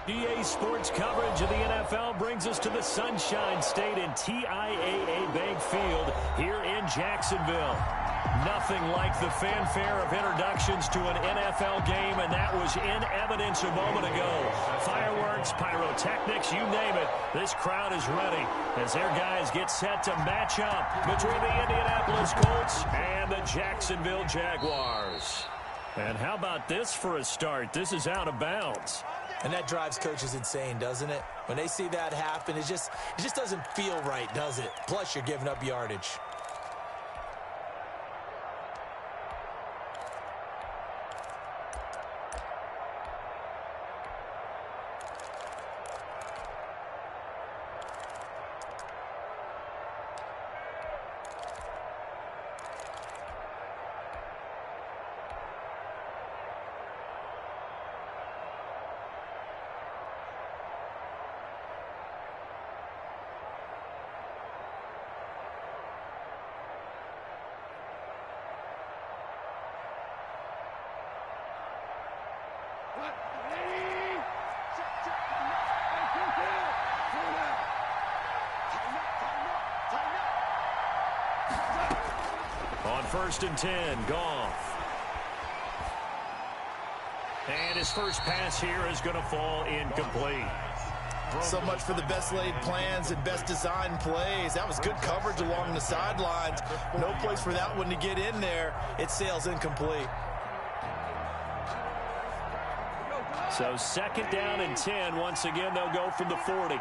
EA Sports coverage of the NFL brings us to the Sunshine State and TIAA Bank Field here in Jacksonville. Nothing like the fanfare of introductions to an NFL game, and that was in evidence a moment ago. Fireworks, pyrotechnics, you name it. This crowd is ready as their guys get set to match up between the Indianapolis Colts and the Jacksonville Jaguars. And how about this for a start? This is out of bounds. And that drives coaches insane, doesn't it? When they see that happen, it just doesn't feel right, does it? Plus, you're giving up yardage. On 1st and 10, Goff. And his first pass here is going to fall incomplete. So much for the best laid plans and best designed plays. That was good coverage along the sidelines. No place for that one to get in there. It sails incomplete. So 2nd down and 10. Once again, they'll go from the 40.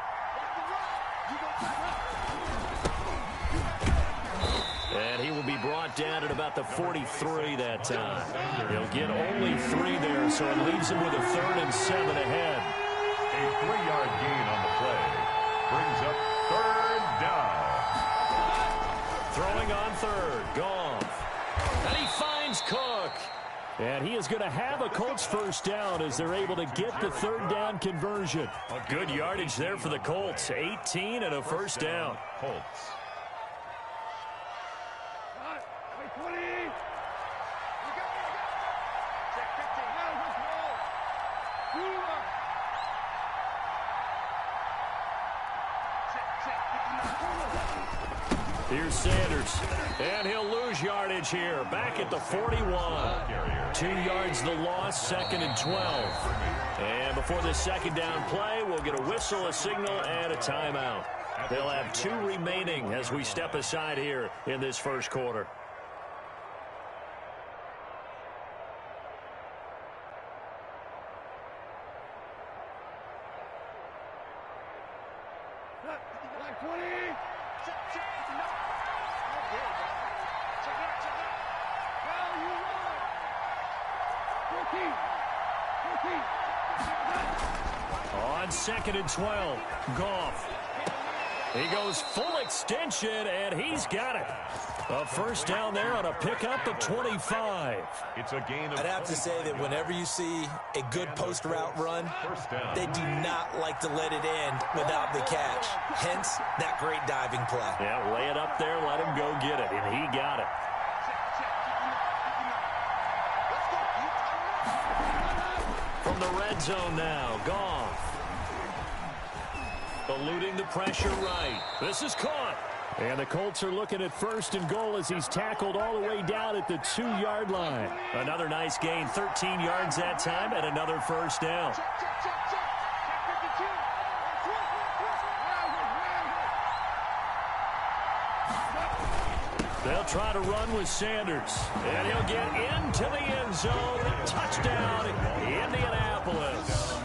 And he will be brought down at about the 43 that time. He'll get only 3 there, so it leaves him with a 3rd and 7 ahead. A 3-yard gain on the play brings up 3rd down. Throwing on 3rd, Goff. And he finds Cook. And he is going to have a Colts first down as they're able to get the 3rd down conversion. A good yardage there for the Colts. 18 and a first down. Colts. Here's Sanders, and he'll lose yardage here. Back at the 41. 2 yards the loss, 2nd and 12. And before the 2nd down play, we'll get a whistle, a signal, and a timeout. They'll have 2 remaining as we step aside here in this first quarter. On 2nd and 12, Goff. He goes full extension, and he's got it. A first down there on a pickup at 25. It's a gain of... I'd have to say that whenever you see a good post route run, they do not like to let it end without the catch. Hence, that great diving play. Yeah, lay it up there, let him go get it, and he got it. From the red zone now, Goff. Eluding the pressure right. This is caught. And the Colts are looking at 1st and goal as he's tackled all the way down at the 2-yard line. Another nice gain, 13 yards that time, and another first down. They'll try to run with Sanders. And he'll get into the end zone. Touchdown, Indianapolis.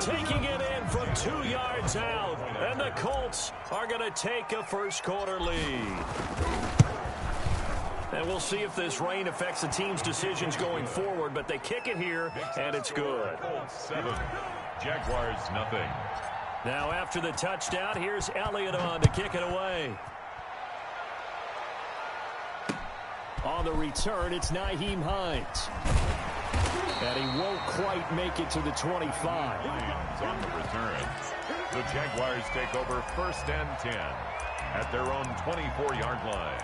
Taking it in from 2 yards out. And the Colts are going to take a first quarter lead. And we'll see if this rain affects the team's decisions going forward. But they kick it here, and it's good. 7. Jaguars, nothing. Now after the touchdown, here's Elliott on to kick it away. On the return, it's Nyheim Hines. And he won't quite make it to the 25. On the return, the Jaguars take over 1st and 10 at their own 24-yard line.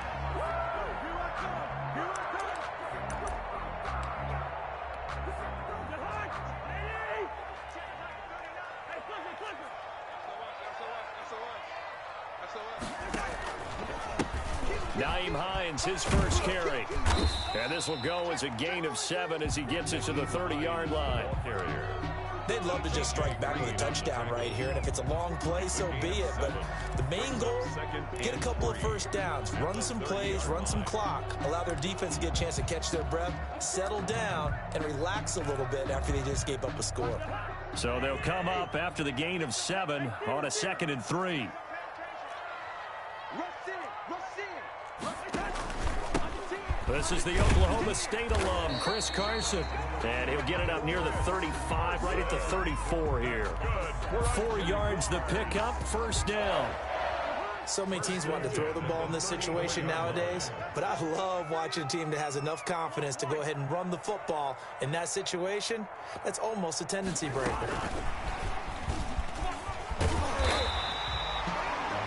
Nyheim Hines, his first carry. And this will go as a gain of 7 as he gets it to the 30-yard line. They'd love to just strike back with a touchdown right here, and if it's a long play, so be it. But the main goal, get a couple of first downs, run some plays, run some clock, allow their defense to get a chance to catch their breath, settle down, and relax a little bit after they just gave up a score. So they'll come up after the gain of 7 on a 2nd and 3. This is the Oklahoma State alum, Chris Carson. And he'll get it up near the 35, right at the 34 here. 4 yards the pickup, first down. So many teams want to throw the ball in this situation nowadays, but I love watching a team that has enough confidence to go ahead and run the football. In that situation, that's almost a tendency breaker.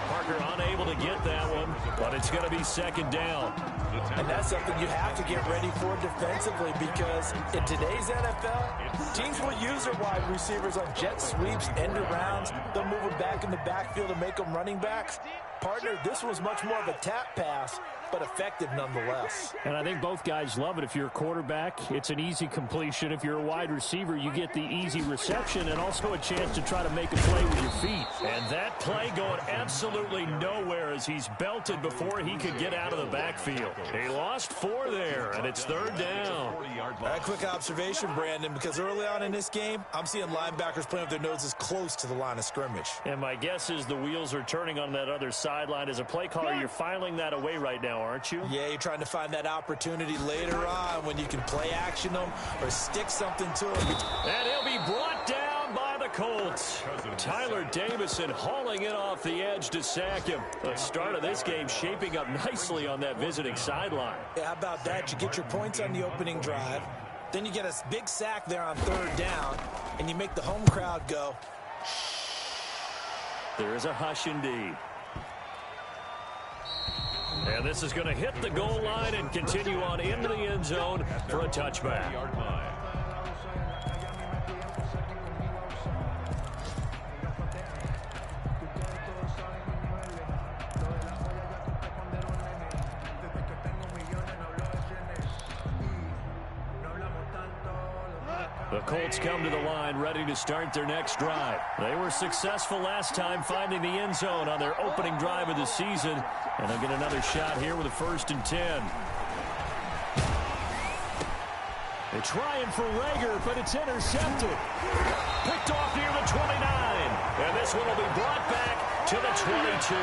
Parker unable to get that one, but it's going to be 2nd down. And that's something you have to get ready for defensively, because in today's NFL, teams will use their wide receivers on jet sweeps, end arounds. They'll move them back in the backfield and make them running backs. Partner, this was much more of a tap pass, but effective nonetheless. And I think both guys love it. If you're a quarterback, it's an easy completion. If you're a wide receiver, you get the easy reception and also a chance to try to make a play with your feet. And that play going absolutely nowhere as he's belted before he could get out of the backfield. He lost 4 there, and it's 3rd down. A quick observation, Brandon, because early on in this game, I'm seeing linebackers playing with their noses close to the line of scrimmage. And my guess is the wheels are turning on that other sideline. As a play caller, you're filing that away right now, aren't you? Yeah, you're trying to find that opportunity later on when you can play action them or stick something to them. And he'll be brought down by the Colts. Tyler Davison hauling it off the edge to sack him. The start of this game shaping up nicely on that visiting sideline. Yeah, how about that? You get your points on the opening drive. Then you get a big sack there on 3rd down, and you make the home crowd go. There is a hush indeed. And this is going to hit the goal line and continue on into the end zone for a touchback. The Colts come to the line ready to start their next drive. They were successful last time finding the end zone on their opening drive of the season. And they'll get another shot here with a 1st and 10. They're trying for Rager, but it's intercepted. Picked off near the 29. And this one will be brought back to the 22.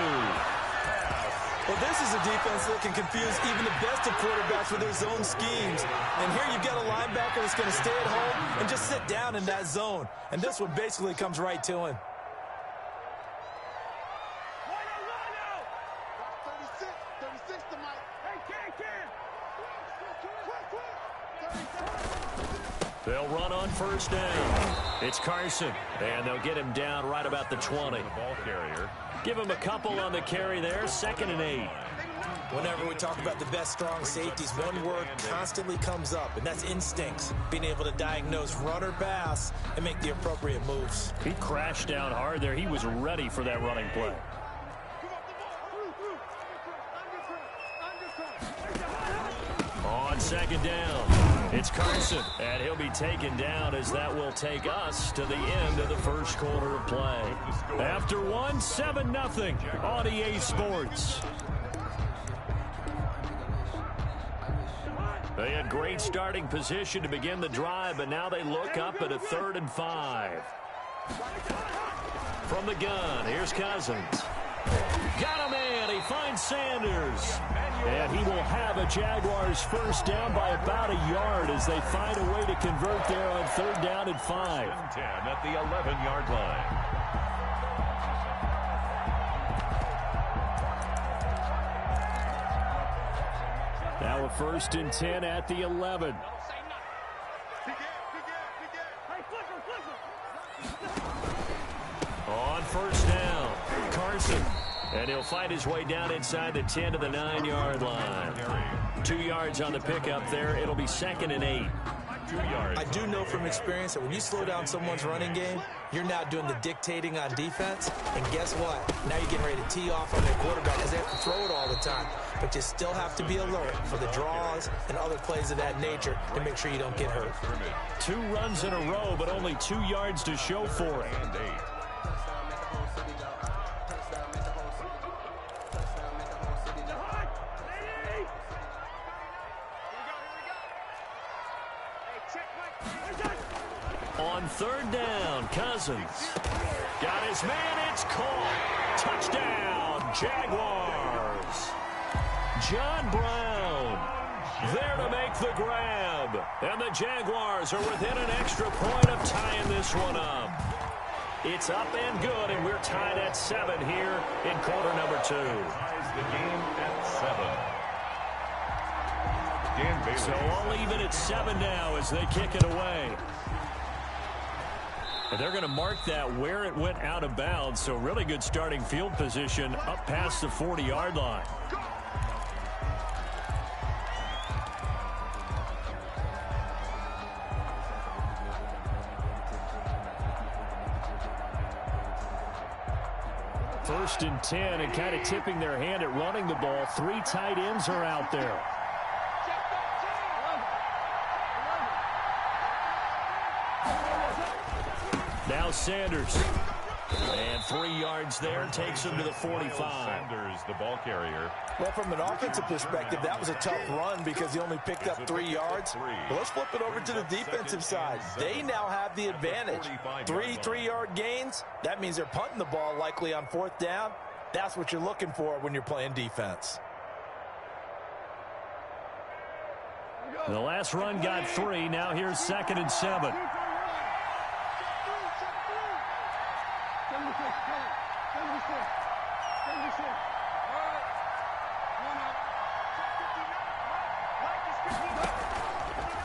Well, this is a defense that can confuse even the best of quarterbacks with their zone schemes. And here you've got a linebacker that's going to stay at home and just sit down in that zone. And this one basically comes right to him. They'll run on 1st down. It's Carson, and they'll get him down right about the 20. Ball carrier. Give him a couple on the carry there, 2nd and 8. Whenever we talk about the best strong safeties, one word constantly comes up, and that's instincts. Being able to diagnose run or pass and make the appropriate moves. He crashed down hard there. He was ready for that running play. On 2nd down, it's Carson, and he'll be taken down as that will take us to the end of the 1st quarter of play. After 1, 7-0 on EA Sports. They had great starting position to begin the drive, but now they look up at a 3rd and 5. From the gun, here's Cousins. Got a man. He finds Sanders. And he will have a Jaguars 1st down by about a yard as they find a way to convert there on 3rd down and 5. 10 at the 11-yard line. Now a 1st and 10 at the 11. On 1st down, Carson. And he'll fight his way down inside the 10 to the 9-yard line. 2 yards on the pickup there. It'll be 2nd and 8. 2 yards. I do know from experience that when you slow down someone's running game, you're now doing the dictating on defense. And guess what? Now you're getting ready to tee off on their quarterback because they have to throw it all the time. But you still have to be alert for the draws and other plays of that nature to make sure you don't get hurt. 2 runs in a row, but only 2 yards to show for it. And 8. On 3rd down, Cousins got his man. It's caught. Touchdown, Jaguars. John Brown there to make the grab. And the Jaguars are within an extra point of tying this one up. It's up and good, and we're tied at 7 here in quarter number 2. Ties the game at 7. Dan Bailey. So all even at 7 now as they kick it away. And they're going to mark that where it went out of bounds. So really good starting field position up past the 40-yard line. First and 10, and kind of tipping their hand at running the ball. 3 tight ends are out there. Now Sanders. And 3 yards there, takes him to the 45. Sanders, the ball carrier. Well, from an offensive perspective, that was a tough run because he only picked up 3 yards. But let's flip it over to the defensive side. They now have the advantage. 3 3-yard gains. That means they're punting the ball likely on 4th down. That's what you're looking for when you're playing defense. The last run got 3. Now here's 2nd and 7.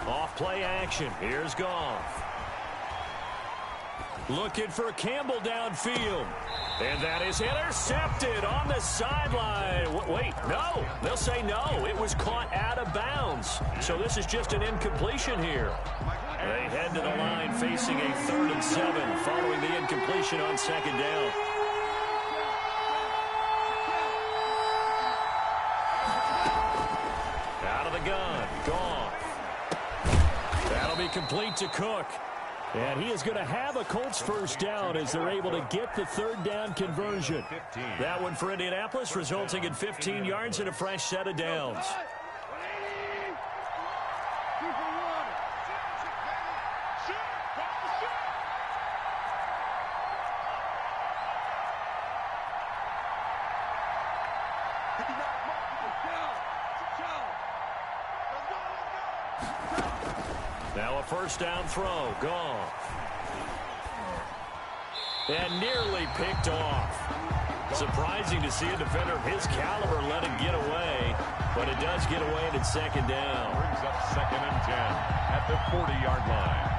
Off play action. Here's Goff. Looking for Campbell downfield. And that is intercepted on the sideline. Wait, no. They'll say no. It was caught out of bounds. So this is just an incompletion here. They head to the line facing a 3rd and 7 following the incompletion on 2nd down. Out of the gun. Goff. That'll be complete to Cook. And he is going to have a Colts first down as they're able to get the 3rd down conversion. That one for Indianapolis, resulting in 15 yards and a fresh set of downs. Now a first down throw. Goff. And nearly picked off. Surprising to see a defender of his caliber let it get away. But it does get away and it's 2nd down. Brings up 2nd and 10 at the 40-yard line.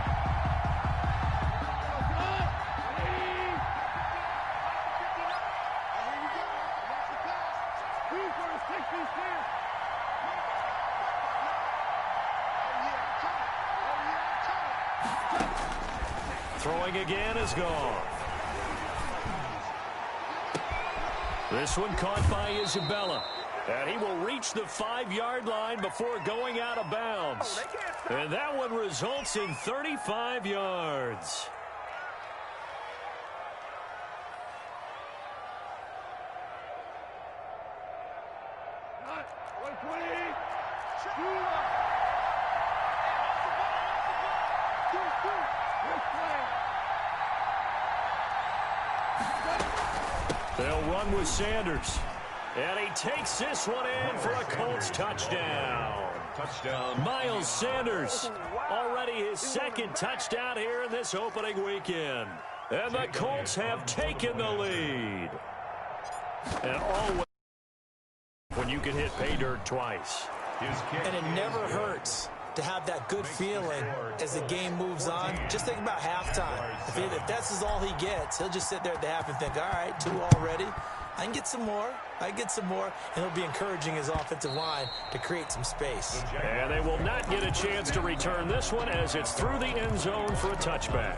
Throwing again is Goff. This one caught by Isabella. And he will reach the 5-yard line before going out of bounds. And that one results in 35 yards. They'll run with Sanders. And he takes this one in for a Colts touchdown. Touchdown. Miles Sanders, already his 2nd touchdown here in this opening weekend. And the Colts have taken the lead. And always when you can hit pay dirt twice. And it never hurts to have that good feeling as the game moves on. Just think about halftime. If this is all he gets, he'll just sit there at the half and think, all right, 2 already. I can get some more. And it'll be encouraging his offensive line to create some space. And they will not get a chance to return this one as it's through the end zone for a touchback.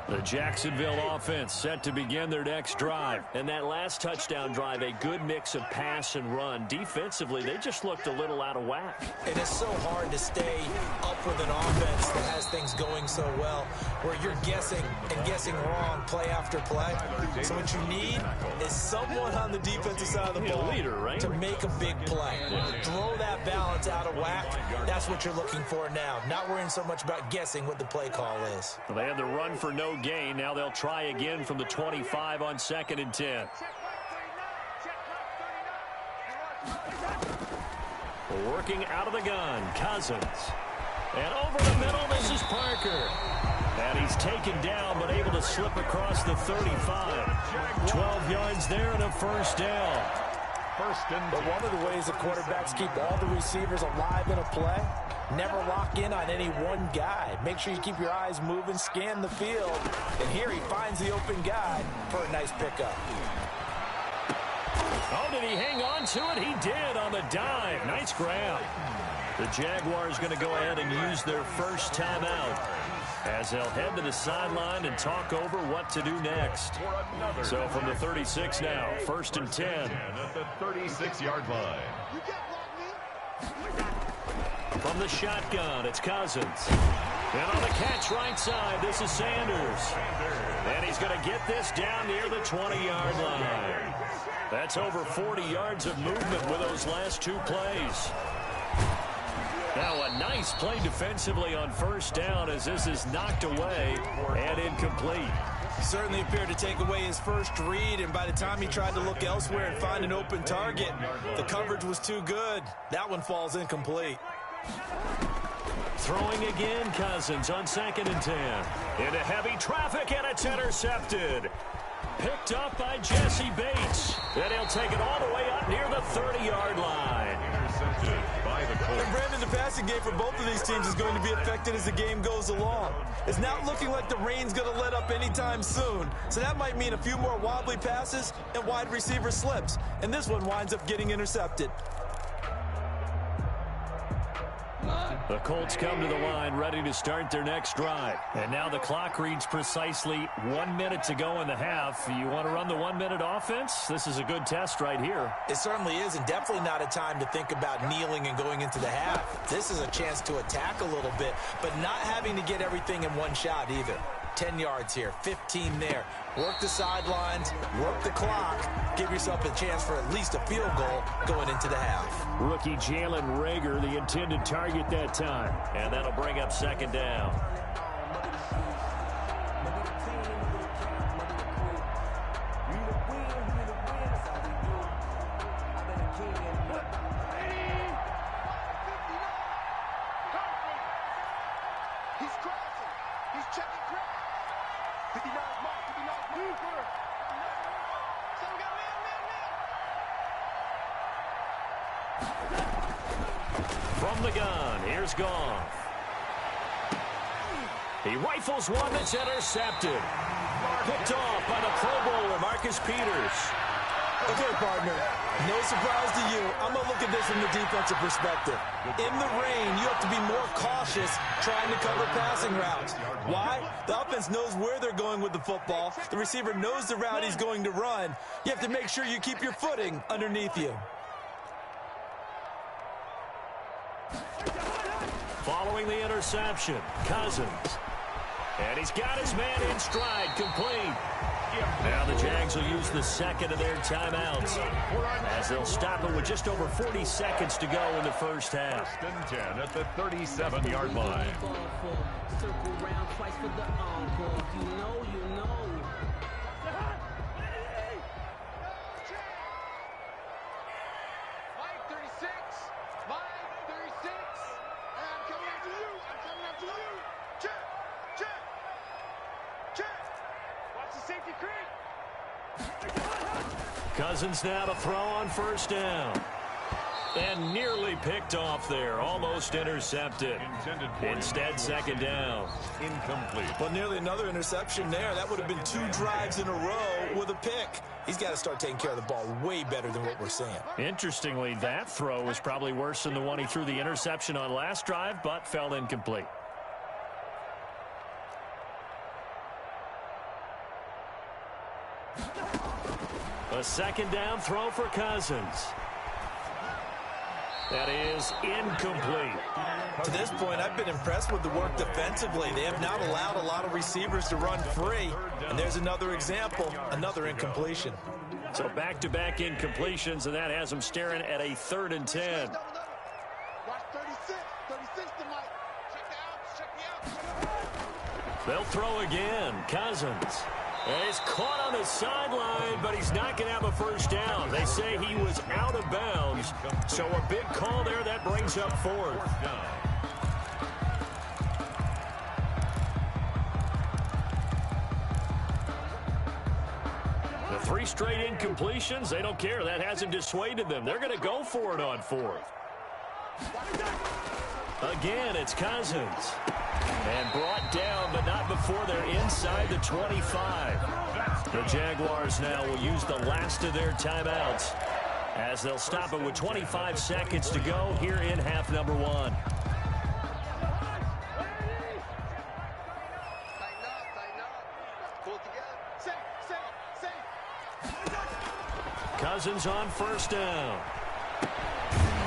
The Jacksonville offense set to begin their next drive. And that last touchdown drive, a good mix of pass and run. Defensively, they just looked a little out of whack. It is so hard to stay up with an offense that has things going so well, where you're guessing and guessing wrong play after play. So what you need is someone on the defensive side of the ball leader, right? to make a big play. Throw that balance out of whack. That's what you're looking for now. Not worrying so much about guessing what the play call is. Well, they had the run for no gain. Now they'll try again from the 25 on 2nd and 10. Working out of the gun, Cousins. And over the middle, this is Parker. And he's taken down, but able to slip across the 35. 12 yards there and a first down. But one of the ways that quarterbacks keep all the receivers alive in a play, never lock in on any one guy. Make sure you keep your eyes moving, scan the field. And here he finds the open guy for a nice pickup. Oh, did he hang on to it? He did on the dive. Nice grab. The Jaguars going to go ahead and use their first timeout as they'll head to the sideline and talk over what to do next. So from the 36 now, 1st and 10. At the 36-yard line. From the shotgun, it's Cousins. And on the catch right side, this is Sanders. And he's going to get this down near the 20-yard line. That's over 40 yards of movement with those last two plays. Now a nice play defensively on first down as this is knocked away and incomplete. Certainly appeared to take away his first read, and by the time he tried to look elsewhere and find an open target, the coverage was too good. That one falls incomplete. Throwing again, Cousins on 2nd and 10. Into heavy traffic, and it's intercepted. Picked up by Jesse Bates. Then he'll take it all the way up near the 30-yard line. Intercepted by the Colts. And Brandon, the passing game for both of these teams is going to be affected as the game goes along. It's not looking like the rain's going to let up anytime soon. So that might mean a few more wobbly passes and wide receiver slips. And this one winds up getting intercepted. The Colts come to the line ready to start their next drive. And now the clock reads precisely 1 minute to go in the half. You want to run the 1 minute offense? This is a good test right here. It certainly is, and definitely not a time to think about kneeling and going into the half. This is a chance to attack a little bit, but not having to get everything in one shot either. 10 yards here, 15 there. Work the sidelines, work the clock. Give yourself a chance for at least a field goal going into the half. Rookie Jalen Reagor, the intended target that time. And that'll bring up 2nd down. From the gun, here's Goff. He rifles one that's intercepted. Picked off by the Pro Bowler, Marcus Peters. Okay, partner, no surprise to you. I'm going to look at this from the defensive perspective. In the rain, you have to be more cautious trying to cover passing routes. Why? The offense knows where they're going with the football. The receiver knows the route he's going to run. You have to make sure you keep your footing underneath you. Following the interception, Cousins. And he's got his man in stride, complete. Now the Jags will use the second of their timeouts as they'll stop it with just over 40 seconds to go in the first half. 1st and 10 at the 37-yard line. Circle round twice for the encore. You know. Mike 36. Cousins now to throw on first down. And nearly picked off there. Almost intercepted. Instead, second down. Incomplete. Well, nearly another interception there. That would have been 2 drives in a row with a pick. He's got to start taking care of the ball way better than what we're seeing. Interestingly, that throw was probably worse than the one he threw the interception on last drive, but fell incomplete. A second down throw for Cousins. That is incomplete. To this point, I've been impressed with the work defensively. They have not allowed a lot of receivers to run free. And there's another example, another incompletion. So back-to-back incompletions, and that has them staring at a 3rd and 10. Watch 36 to Mike. Check the out. They'll throw again. Cousins. And he's caught on the sideline, but he's not going to have a first down. They say he was out of bounds. So a big call there. That brings up 4th. The 3 straight incompletions, they don't care. That hasn't dissuaded them. They're going to go for it on 4th. Again, it's Cousins. And brought down, but not before they're inside the 25. The Jaguars now will use the last of their timeouts as they'll stop it with 25 seconds to go here in half number 1. Cousins on first down.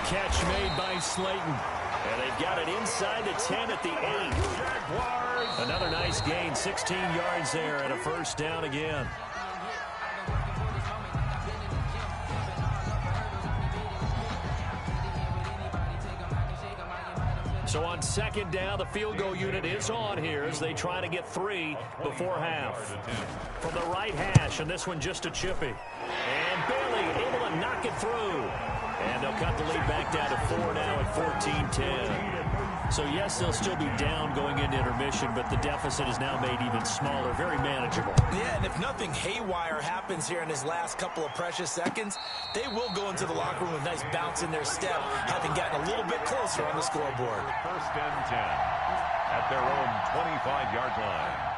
Catch made by Slayton. And they've got it inside the 10 at the 8. Jaguars. Another nice gain, 16 yards there and a first down again. So on second down, the field goal unit is on here as they try to get 3 before half. From the right hash, and this one just a chippy. And Bailey able to knock it through. And they'll cut the lead back down to 4 now at 14-10. So, yes, they'll still be down going into intermission, but the deficit is now made even smaller, very manageable. Yeah, and if nothing haywire happens here in his last couple of precious seconds, they will go into the locker room with a nice bounce in their step, having gotten a little bit closer on the scoreboard. First and 10 at their own 25-yard line.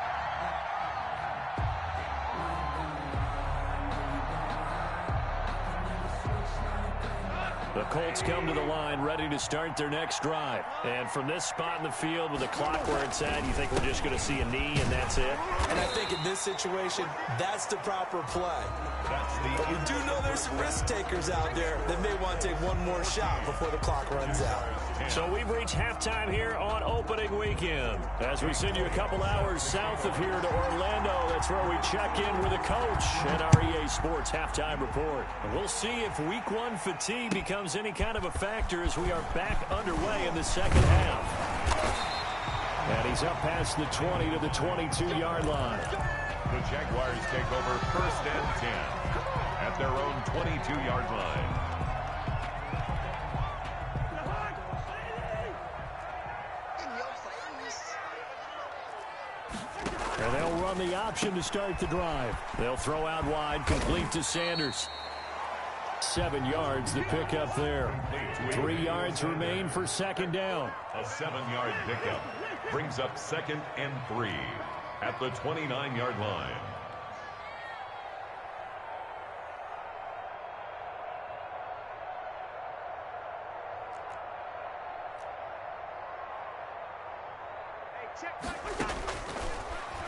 The Colts come to the line ready to start their next drive. And from this spot in the field with the clock where it's at, you think we're just going to see a knee and that's it? And I think in this situation, that's the proper play. But we do know there's some risk takers out there that may want to take one more shot before the clock runs out. So we've reached halftime here on opening weekend. As we send you a couple hours south of here to Orlando, that's where we check in with the coach and our EA Sports halftime report. And we'll see if week 1 fatigue becomes any kind of a factor as we are back underway in the second half. And he's up past the 20 to the 22-yard line. The Jaguars take over first and 10 at their own 22-yard line. And they'll run the option to start the drive. They'll throw out wide, complete to Sanders. 7 yards, the pickup there. 3 yards remain for second down. A 7-yard pickup brings up second and 3 at the 29-yard line.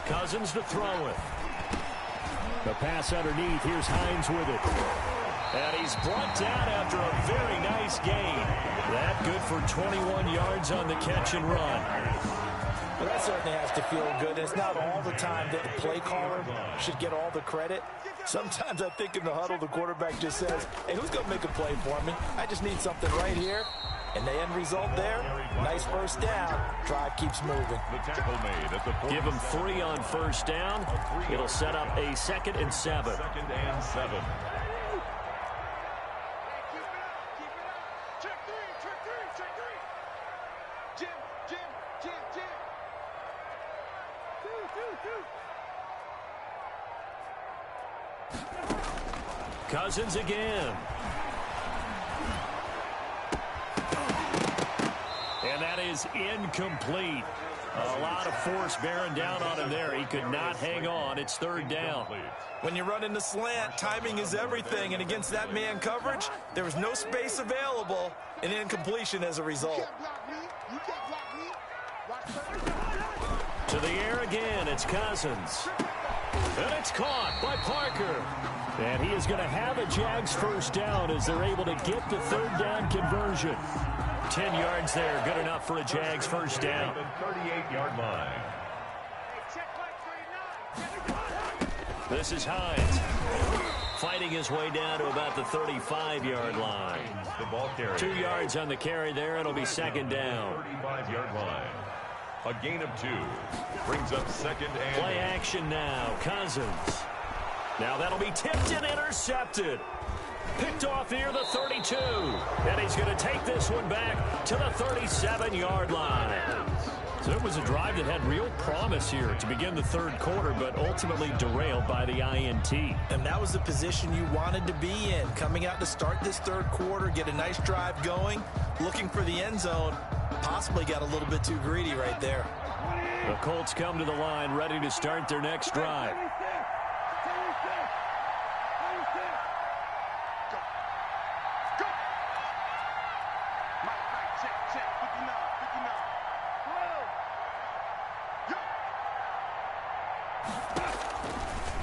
Cousins to throw it. The pass underneath. Here's Hines with it. And he's brought down after a very nice gain. That good for 21 yards on the catch and run. Well, that certainly has to feel good. It's not all the time that the play caller should get all the credit. Sometimes I think in the huddle, the quarterback just says, hey, who's going to make a play for me? I just need something right here. And the end result there, nice first down. Drive keeps moving. The tackle made at the Give him 3 on first down. It'll set up a 2nd and 7. 2nd and 7. Cousins again. And that is incomplete. A lot of force bearing down on him there. He could not hang on. It's third down. When you run in the slant, timing is everything. And against that man coverage, there was no space available. An incompletion as a result. You can't block me. To the air again. It's Cousins. And it's caught by Parker. And he is going to have a Jags first down as they're able to get the third down conversion. 10 yards there, good enough for a Jags first down. 38-yard line. This is Hines fighting his way down to about the 35-yard line. The ball carrier. 2 yards on the carry there. It'll be second down. 35-yard line. A gain of 2. Brings up second and... Play action now. Cousins. Now that'll be tipped and intercepted. Picked off near the 32. And he's going to take this one back to the 37-yard line. So it was a drive that had real promise here to begin the third quarter, but ultimately derailed by the INT. And that was the position you wanted to be in. Coming out to start this third quarter, get a nice drive going, looking for the end zone. Possibly got a little bit too greedy right there. The Colts come to the line ready to start their next drive.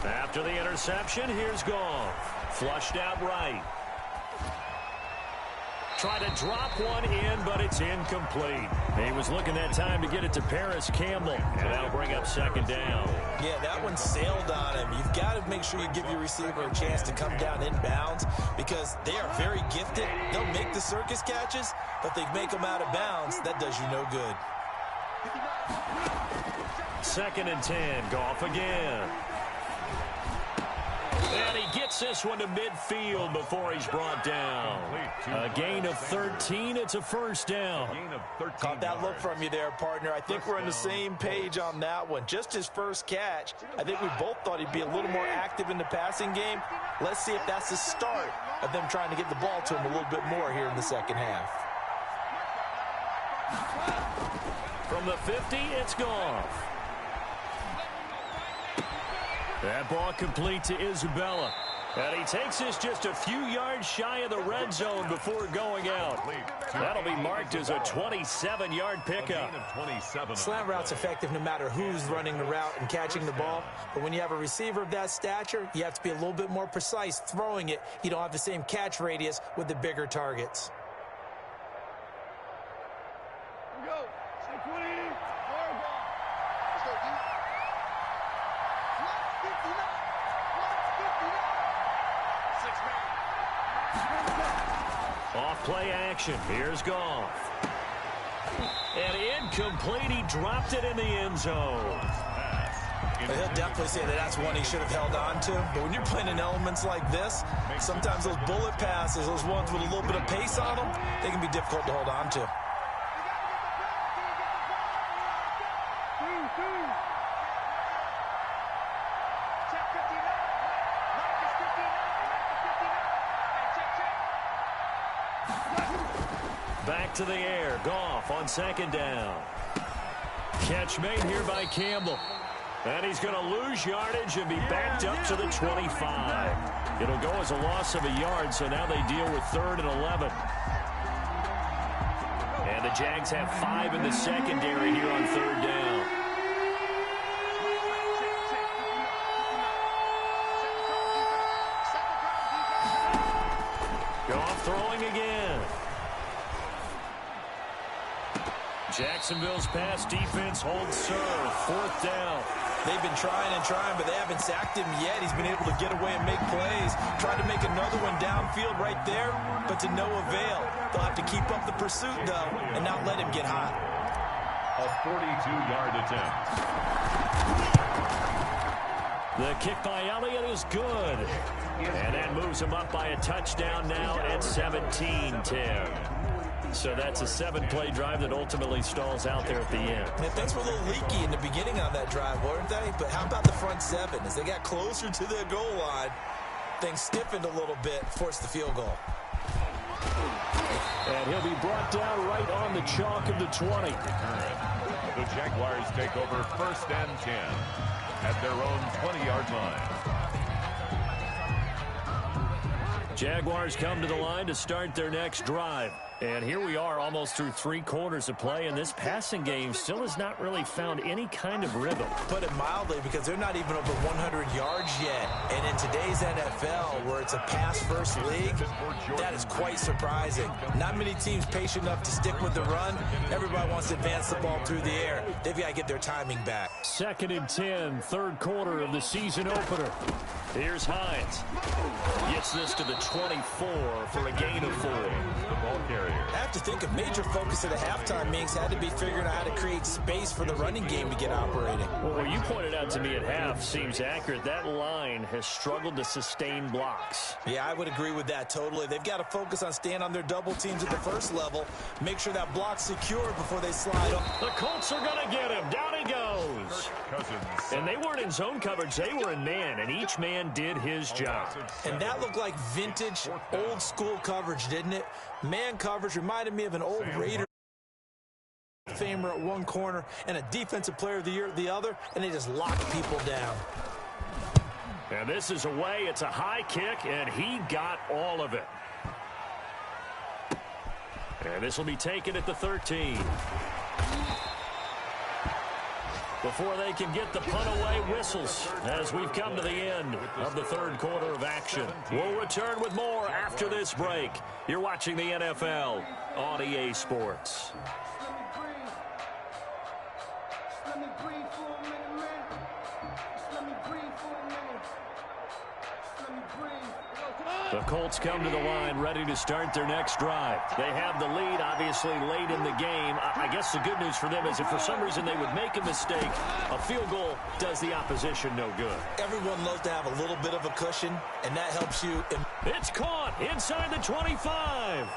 After the interception, here's Goff. Flushed out right. Try to drop one in, but it's incomplete. He was looking that time to get it to Paris Campbell, and that'll bring up second down. Yeah, that one sailed on him. You've got to make sure you give your receiver a chance to come down inbounds because they are very gifted. They'll make the circus catches, but they make them out of bounds. That does you no good. Second and 10. Goff again. And he gets this one to midfield before he's brought down. A gain of 13. It's a first down. Caught that look from you there, partner. I think we're on the same page on that one. Just his first catch. I think we both thought he'd be a little more active in the passing game. Let's see if that's the start of them trying to get the ball to him a little bit more here in the second half. From the 50, it's Goff. That ball complete to Isabella. And he takes this just a few yards shy of the red zone before going out. That'll be marked as a 27-yard pickup. Slant route's effective no matter who's running the route and catching the ball. But when you have a receiver of that stature, you have to be a little bit more precise throwing it. You don't have the same catch radius with the bigger targets. Off play action. Here's Goff. And incomplete. He dropped it in the end zone. But he'll definitely say that that's one he should have held on to. But when you're playing in elements like this, sometimes those bullet passes, those ones with a little bit of pace on them, they can be difficult to hold on to. Back to the air. Goff on second down. Catch made here by Campbell. And he's going to lose yardage and be backed up to the 25. It'll go as a loss of a yard, so now they deal with 3rd and 11. And the Jags have 5 in the secondary here on 3rd down. Goff throwing again. Jacksonville's pass defense holds serve. 4th down. They've been trying and trying, but they haven't sacked him yet. He's been able to get away and make plays. Tried to make another one downfield right there, but to no avail. They'll have to keep up the pursuit, though, and not let him get hot. A 42-yard attempt. The kick by Elliott is good. And that moves him up by a touchdown now at 17-10. So that's a 7-play drive that ultimately stalls out there at the end. And things were a little leaky in the beginning on that drive, weren't they? But how about the front 7? As they got closer to their goal line, things stiffened a little bit, forced the field goal. And he'll be brought down right on the chalk of the 20. The Jaguars take over 1st and 10 at their own 20-yard line. Jaguars come to the line to start their next drive. And here we are almost through 3 quarters of play, and this passing game still has not really found any kind of rhythm. Put it mildly, because they're not even over 100 yards yet. And in today's NFL, where it's a pass-first league, that is quite surprising. Not many teams patient enough to stick with the run. Everybody wants to advance the ball through the air. They've got to get their timing back. 2nd and 10, 3rd quarter of the season opener. Here's Hines. Gets this to the 24 for a gain of 4. The ball carrier. I have to think a major focus of the halftime meetings had to be figuring out how to create space for the running game to get operating. Well, what you pointed out to me at half seems accurate. That line has struggled to sustain blocks. Yeah, I would agree with that totally. They've got to focus on staying on their double teams at the first level. Make sure that block's secure before they slide up. The Colts are going to get him. Down he goes. And they weren't in zone coverage. They were in man, and each man did his job. And that looked like vintage, old-school coverage, didn't it? Man coverage reminded me of an old Raider famer at one corner and a defensive player of the year at the other, and they just locked people down. And this is away. It's a high kick, and he got all of it. And this will be taken at the 13. Before they can get the punt away, whistles as we've come to the end of the 3rd quarter of action. We'll return with more after this break. You're watching the NFL on EA Sports. The Colts come to the line ready to start their next drive. They have the lead, obviously, late in the game. I guess the good news for them is if for some reason they would make a mistake, a field goal does the opposition no good. Everyone loves to have a little bit of a cushion, and that helps you. It's caught inside the 25.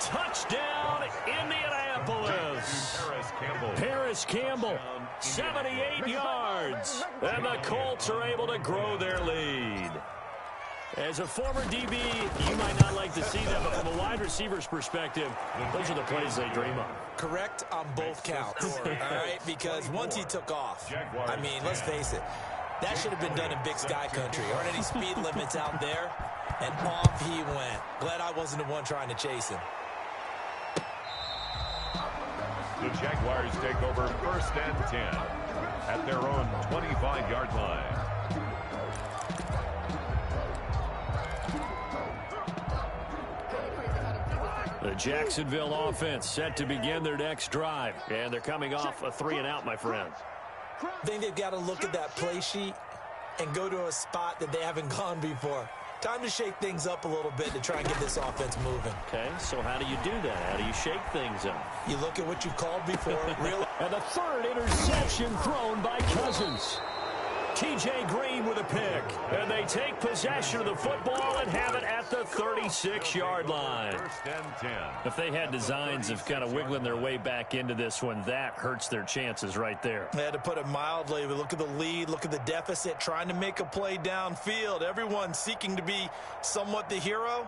Touchdown, Indianapolis. Paris Campbell, 78 yards. And the Colts are able to grow their lead. As a former DB, you might not like to see that, but from a wide receiver's perspective, those are the plays they dream of. Correct on both counts, all right? Because once he took off, I mean, let's face it, that should have been done in Big Sky Country. Aren't any speed limits out there? And off he went. Glad I wasn't the one trying to chase him. The Jaguars take over 1st and 10 at their own 25-yard line. The Jacksonville offense set to begin their next drive. And they're coming off a 3-and-out, my friend. I think they've got to look at that play sheet and go to a spot that they haven't gone before. Time to shake things up a little bit to try and get this offense moving. Okay, so how do you do that? How do you shake things up? You look at what you called before. And the 3rd interception thrown by Cousins. T.J. Green with a pick. And they take possession of the football and have it at the 36-yard line. 1st and 10. If they had designs of kind of wiggling their way back into this one, that hurts their chances right there. They had to put it mildly. We look at the lead, look at the deficit, trying to make a play downfield. Everyone seeking to be somewhat the hero.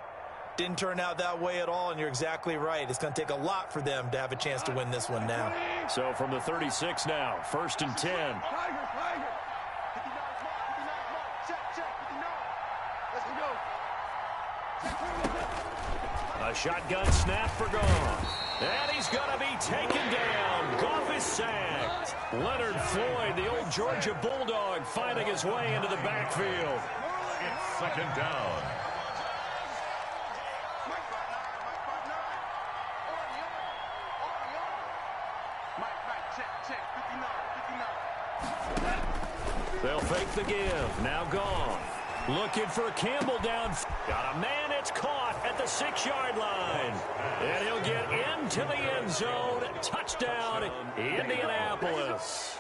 Didn't turn out that way at all, and you're exactly right. It's going to take a lot for them to have a chance to win this one now. So from the 36 now, 1st and 10. A shotgun snap for Goff. And he's going to be taken down. Goff is sacked. Leonard Floyd, the old Georgia Bulldog, finding his way into the backfield. It's 2nd down. They'll fake the give. Now gone. Looking for Campbell down. Got a man. It's caught at the 6-yard line. And he'll get into the end zone. Touchdown, Indianapolis.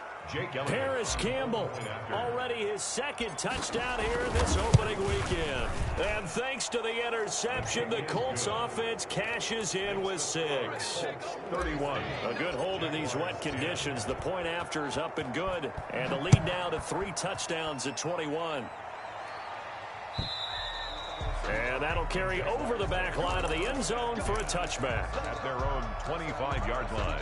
Paris Campbell, already his 2nd touchdown here in this opening weekend. And thanks to the interception, the Colts offense cashes in with 6. 31. A good hold in these wet conditions. The point after is up and good. And the lead now to 3 touchdowns at 21. And that'll carry over the back line of the end zone for a touchback. At their own 25-yard line.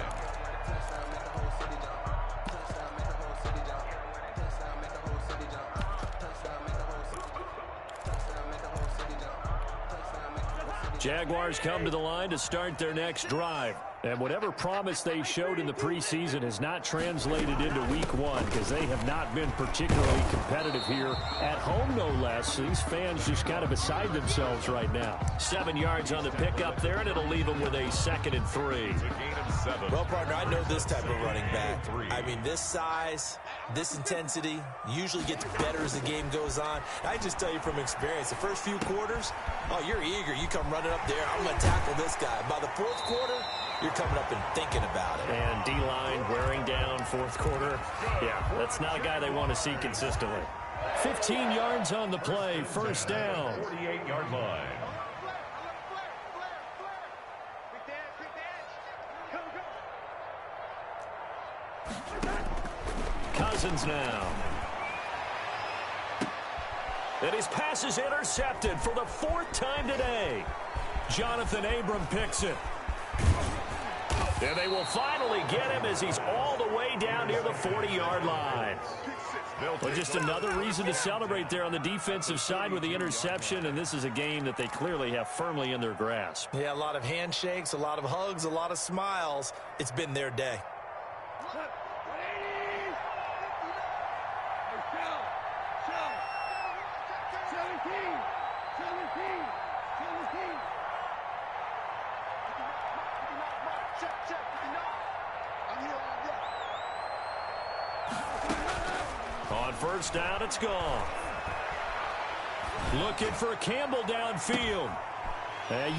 Jaguars come to the line to start their next drive. And whatever promise they showed in the preseason has not translated into week one because they have not been particularly competitive here at home, no less. These fans just kind of beside themselves right now. 7 yards on the pickup there, and it'll leave them with a 2nd and 3. It's a gain of 7. Well, partner, I know this type of running back. I mean, this size, this intensity usually gets better as the game goes on. I just tell you from experience, the first few quarters, oh, you're eager. You come running up there. I'm going to tackle this guy. By the 4th quarter, you're coming up and thinking about it. And D-line wearing down 4th quarter. Yeah, that's not a guy they want to see consistently. 15 yards on the play, 1st down. 48-yard line. Cousins now. And his pass is intercepted for the 4th time today. Jonathan Abram picks it. And they will finally get him as he's all the way down near the 40-yard line. Well, just another reason to celebrate there on the defensive side with the interception, and this is a game that they clearly have firmly in their grasp. Yeah, a lot of handshakes, a lot of hugs, a lot of smiles. It's been their day. On 1st down, it's gone. Looking for Campbell downfield.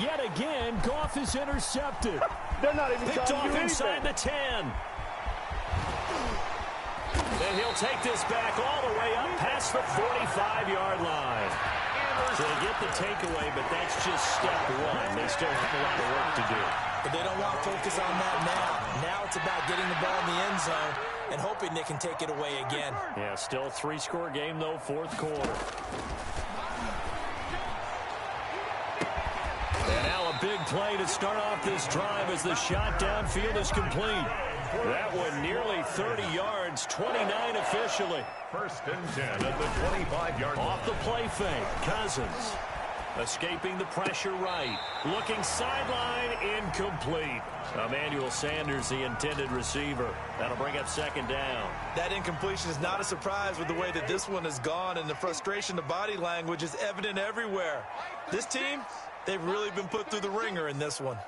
Yet again, Goff is intercepted. They're not even picked off inside the 10. And he'll take this back all the way up past the 45-yard line. So they get the takeaway, but that's just step one. They still have a lot of work to do. But they don't want to focus on that now. Now it's about getting the ball in the end zone and hoping they can take it away again. Yeah, still a 3-score game, though, 4th quarter. And now a big play to start off this drive as the shot downfield is complete. That one nearly 30 yards, 29 officially. 1st and 10 at the 25-yard line. Off the play fake, Cousins. Escaping the pressure right. Looking sideline, incomplete. Emmanuel Sanders, the intended receiver. That'll bring up 2nd down. That incompletion is not a surprise with the way that this one has gone, and the frustration, the body language is evident everywhere. This team, they've really been put through the ringer in this one.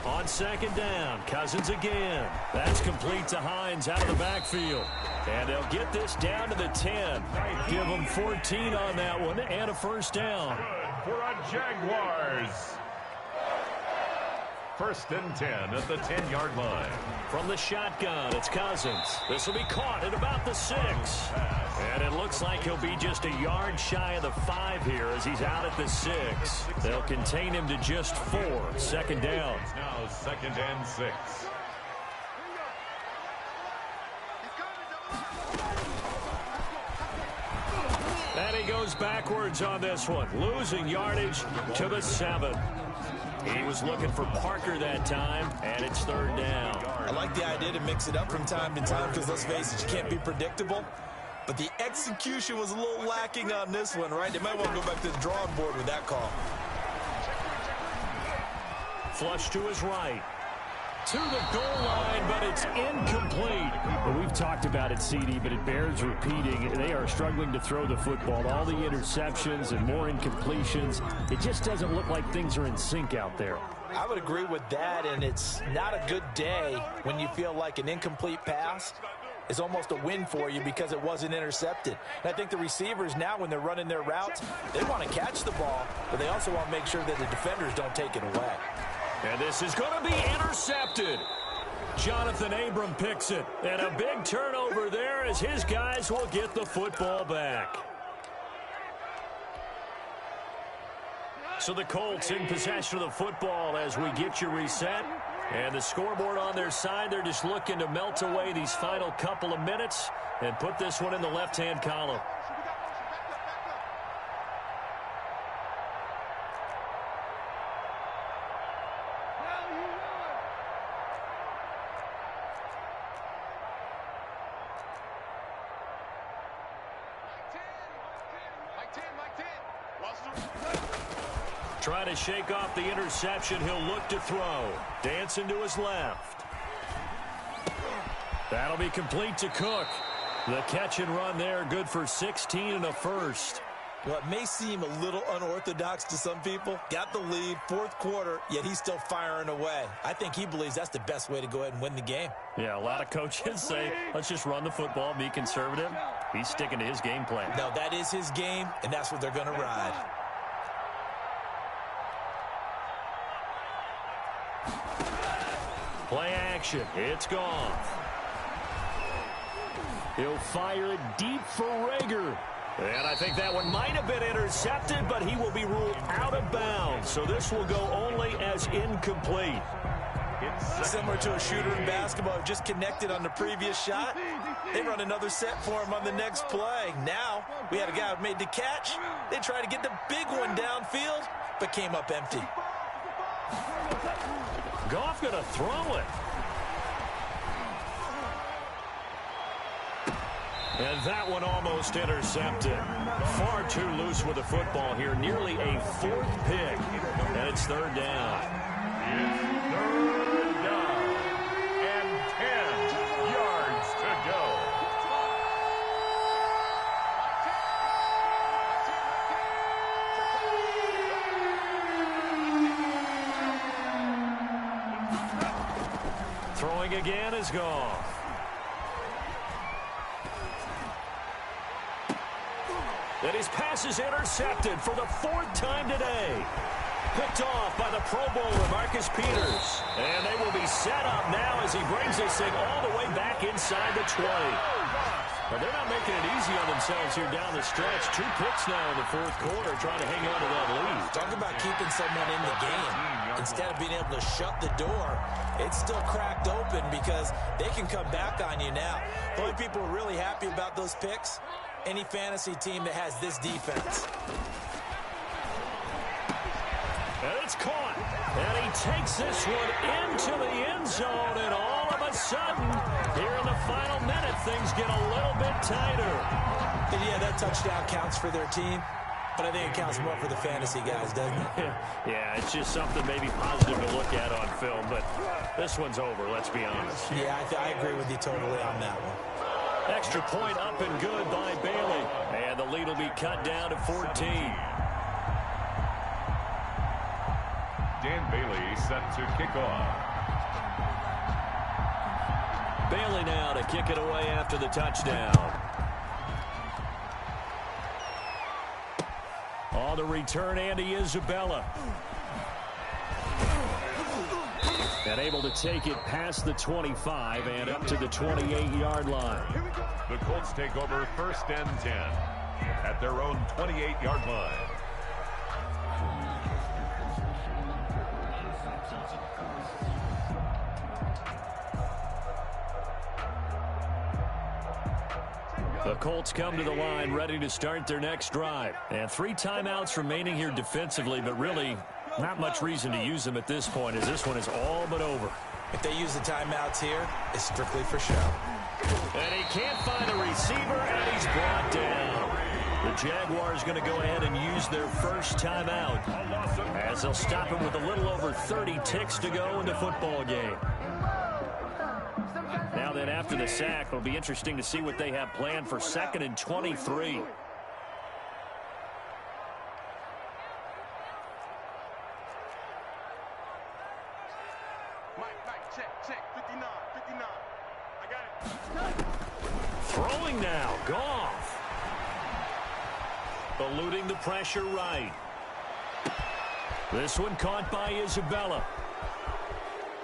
On 2nd down, Cousins again. That's complete to Hines out of the backfield. And they'll get this down to the 10. Give them 14 on that one and a 1st down. Good for a Jaguars. 1st and 10 at the 10-yard line. From the shotgun, it's Cousins. This will be caught at about the 6. And it looks like he'll be just a yard shy of the 5 here as he's out at the 6. They'll contain him to just 4. 2nd down. It's now 2nd and 6. And he goes backwards on this one, losing yardage to the 7. He was looking for Parker that time, and it's 3rd down. I like the idea to mix it up from time to time because, let's face it, you can't be predictable. But the execution was a little lacking on this one, right? They might want to go back to the drawing board with that call. Flush to his right. To the goal line, but it's incomplete. Well, we've talked about it, CD, but it bears repeating. They are struggling to throw the football. All the interceptions and more incompletions. It just doesn't look like things are in sync out there. I would agree with that, and it's not a good day when you feel like an incomplete pass is almost a win for you because it wasn't intercepted. And I think the receivers now, when they're running their routes, they want to catch the ball, but they also want to make sure that the defenders don't take it away. And this is going to be intercepted. Jonathan Abram picks it. And a big turnover there as his guys will get the football back. So the Colts in possession of the football as we get you reset. And the scoreboard on their side, they're just looking to melt away these final couple of minutes and put this one in the left-hand column. Trying to shake off the interception. He'll look to throw. Dancing to his left. That'll be complete to Cook. The catch and run there, good for 16 and a first. Well, it may seem a little unorthodox to some people. Got the lead, fourth quarter, yet he's still firing away. I think he believes that's the best way to go ahead and win the game. Yeah, a lot of coaches say, let's just run the football, be conservative. He's sticking to his game plan. No, that is his game, and that's what they're going to ride. Play action. It's gone. He'll fire it deep for Rager. And I think that one might have been intercepted, but he will be ruled out of bounds. So this will go only as incomplete. Similar to a shooter in basketball, just connected on the previous shot. They run another set for him on the next play. Now, we had a guy who made the catch. They tried to get the big one downfield, but came up empty. Goff going to throw it. And that one almost intercepted. Far too loose with the football here. Nearly a fourth pick. And it's third down. It's third down. And 10 yards to go. Throwing again is gone. And his pass is intercepted for the fourth time today. Picked off by the Pro Bowler, Marcus Peters. And they will be set up now as he brings this thing all the way back inside the 20. Well, they're not making it easy on themselves here down the stretch. 2 picks now in the fourth quarter trying to hang on to that lead. Talk about keeping someone in the game. Instead of being able to shut the door, it's still cracked open because they can come back on you now. The only people who are really happy about those picks, any fantasy team that has this defense. And it's caught. And he takes this one into the end zone. And all of a sudden, here in the final minute, things get a little bit tighter. And yeah, that touchdown counts for their team. But I think it counts more for the fantasy guys, doesn't it? Yeah, it's just something maybe positive to look at on film. But this one's over, let's be honest. Yeah, I agree with you totally on that one. Extra point up and good by Bailey. And the lead will be cut down to 14. Dan Bailey set to kick off. Bailey now to kick it away after the touchdown. On the return, Andy Isabella. And able to take it past the 25 and up to the 28-yard line. The Colts take over first and 10 at their own 28-yard line. The Colts come to the line ready to start their next drive. And 3 timeouts remaining here defensively, but really not much reason to use them at this point as this one is all but over. If they use the timeouts here, it's strictly for show. And he can't find a receiver, and he's brought down. The Jaguars going to go ahead and use their first timeout as they'll stop him with a little over 30 ticks to go in the football game. Now then, after the sack, it'll be interesting to see what they have planned for 2nd and 23. Check, 59. I got it. Throwing now, Goff. Eluding the pressure right. This one caught by Isabella.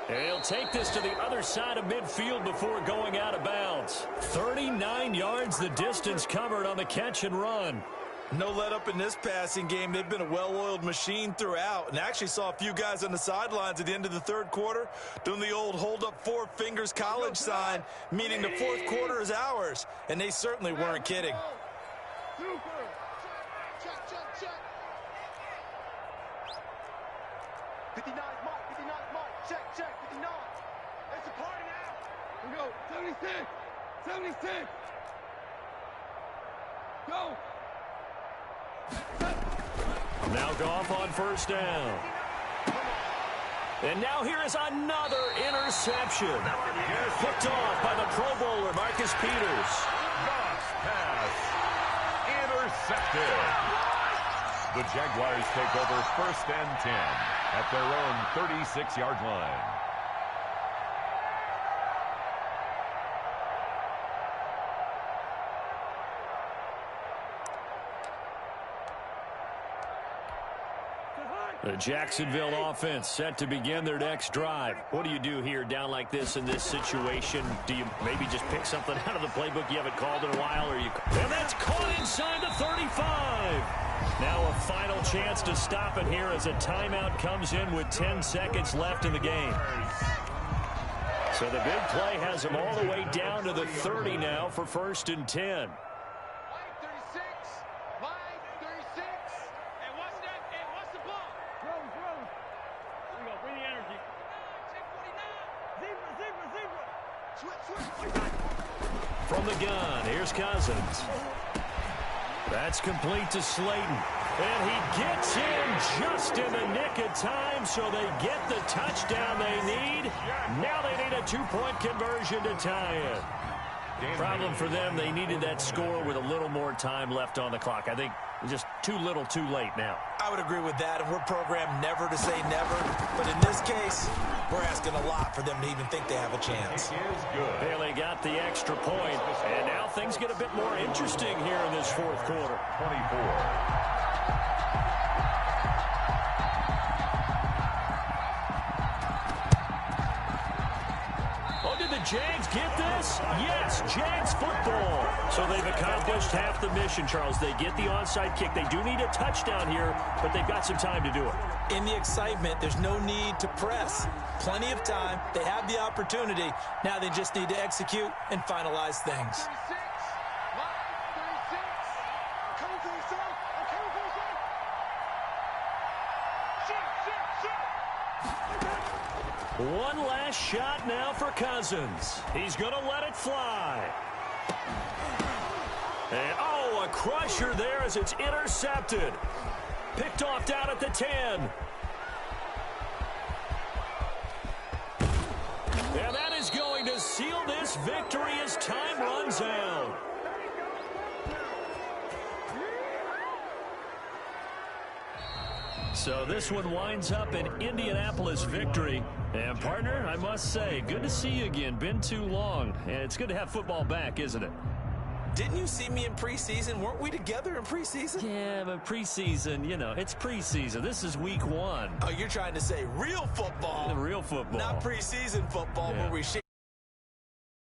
And he'll take this to the other side of midfield before going out of bounds. 39 yards the distance covered on the catch and run. No let up in this passing game. They've been a well-oiled machine throughout, and actually saw a few guys on the sidelines at the end of the third quarter doing the old hold up four fingers college sign, meaning the fourth quarter is ours, and they certainly weren't kidding. Check, check, check. 59 mark, 59 mark. Check, check, 59. It's a party now. Here we go. 76. 76. Go. Now Goff on first down. And now here is another interception. Picked off by the Pro Bowler, Marcus Peters. Goff's pass intercepted. The Jaguars take over first and 10 at their own 36-yard line. The Jacksonville offense set to begin their next drive. What do you do here down like this in this situation? Do you maybe just pick something out of the playbook you haven't called in a while? And that's caught inside the 35. Now a final chance to stop it here as a timeout comes in with 10 seconds left in the game. So the big play has them all the way down to the 30 now for first and 10. From the gun, here's Cousins. That's complete to Slayton. And he gets in just in the nick of time, so they get the touchdown they need. Now they need a two-point conversion to tie it. Problem for them, they needed that score with a little more time left on the clock. I think just too little too late now. I would agree with that, and we're programmed never to say never. But in this case, we're asking a lot for them to even think they have a chance. Bailey got the extra point, and now things get a bit more interesting here in this fourth quarter. 24. Did the Jags get this? Yes, Jags football. So they've accomplished half the mission, Charles. They get the onside kick. They do need a touchdown here, but they've got some time to do it. In the excitement, there's no need to press. Plenty of time. They have the opportunity. Now they just need to execute and finalize things. One last shot now for Cousins. He's going to let it fly. And, oh, a crusher there as it's intercepted. Picked off down at the 10. And that is going to seal this victory as time runs out. So this one winds up an Indianapolis victory. And, partner, I must say, good to see you again. Been too long. And it's good to have football back, isn't it? Didn't you see me in preseason? Weren't we together in preseason? Yeah, but preseason, you know, it's preseason. This is week one. Oh, you're trying to say real football. Real football. Not preseason football where we